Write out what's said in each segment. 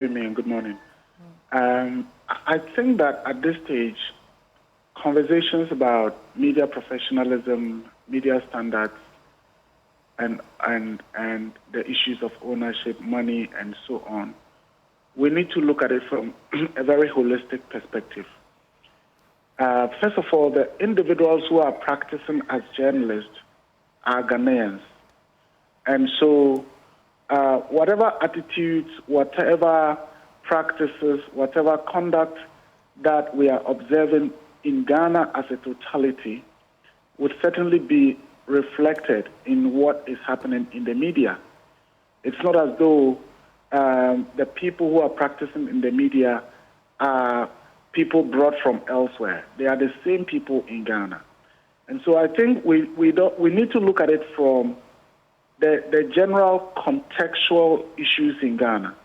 evening, good morning. I think that at this stage, conversations about media professionalism, media standards, and the issues of ownership, money, and so on, we need to look at it from a very holistic perspective. First of all, the individuals who are practicing as journalists are Ghanaians. And so whatever attitudes, whatever practices, whatever conduct that we are observing in Ghana as a totality would certainly be reflected in what is happening in the media. It's not as though the people who are practicing in the media are people brought from elsewhere. They are the same people in Ghana. And so I think we need to look at it from the general contextual issues in Ghana.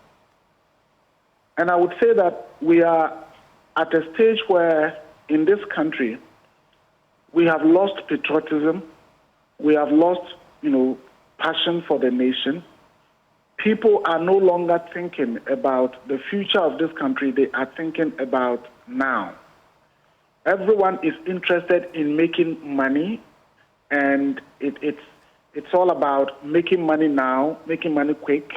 And I would say that we are at a stage where in this country we have lost patriotism, we have lost, passion for the nation. People are no longer thinking about the future of this country, they are thinking about now. Everyone is interested in making money, and it's all about making money now, making money quick,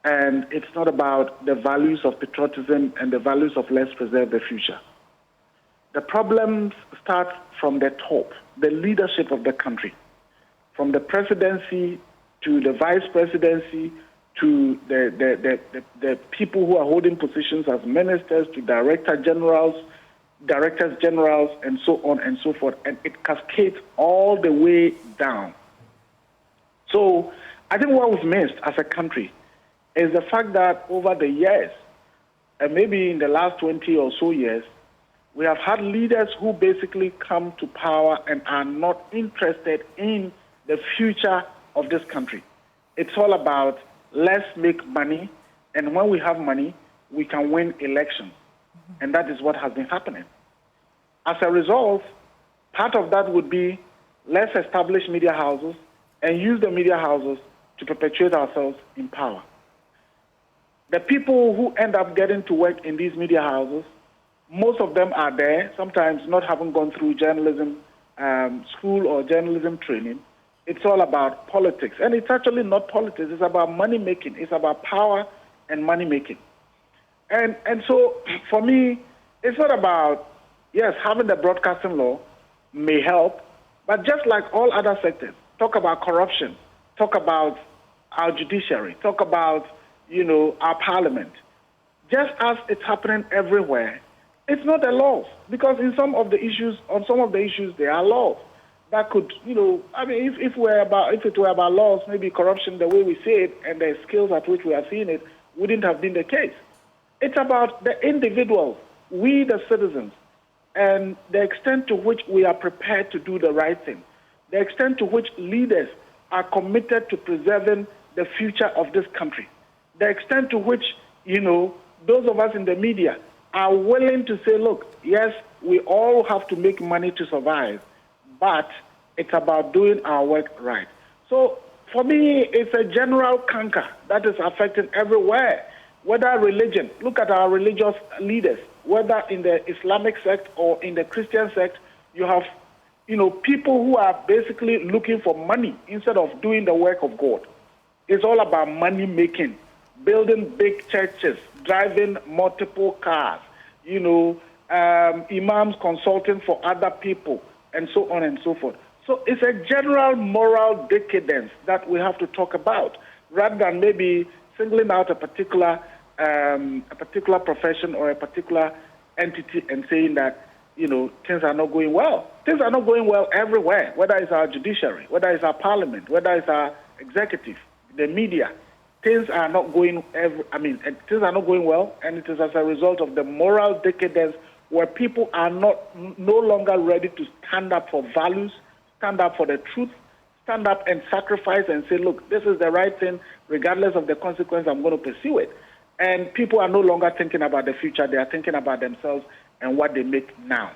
and it's not about the values of patriotism and the values of let's preserve the future. The problems start from the top, the leadership of the country, from the presidency to the vice presidency to the people who are holding positions as ministers to directors generals, and so on and so forth. And it cascades all the way down. So I think what we've missed as a country is the fact that over the years, and maybe in the last 20 or so years, we have had leaders who basically come to power and are not interested in the future of this country. It's all about let's make money, and when we have money, we can win elections. And that is what has been happening. As a result, part of that would be let's establish media houses and use the media houses to perpetuate ourselves in power. The people who end up getting to work in these media houses, most of them are there, sometimes not having gone through journalism school or journalism training. It's all about politics. And it's actually not politics. It's about money making. It's about power and money making. And so for me, it's not about, yes, having the broadcasting law may help, but just like all other sectors, talk about corruption, talk about our judiciary, talk about, our parliament. Just as it's happening everywhere, it's not the laws, because on some of the issues, there are laws that could, if it were about laws, maybe corruption, the way we say it, and the scales at which we are seeing it, wouldn't have been the case. It's about the individuals, we the citizens, and the extent to which we are prepared to do the right thing, the extent to which leaders are committed to preserving the future of this country, the extent to which, those of us in the media are willing to say, look, yes, we all have to make money to survive, but it's about doing our work right. So for me, it's a general canker that is affecting everywhere, whether religion. Look at our religious leaders, whether in the Islamic sect or in the Christian sect, you have people who are basically looking for money instead of doing the work of God. It's all about money making, building big churches, driving multiple cars, imams consulting for other people, and so on and so forth. So it's a general moral decadence that we have to talk about, rather than maybe singling out a particular profession or a particular entity and saying that, things are not going well. Things are not going well everywhere, whether it's our judiciary, whether it's our parliament, whether it's our executive, the media. Things are not going things are not going well, and it is as a result of the moral decadence where people are no longer ready to stand up for values, stand up for the truth, stand up and sacrifice and say, look, this is the right thing, regardless of the consequence, I'm going to pursue it. And people are no longer thinking about the future, they are thinking about themselves and what they make now.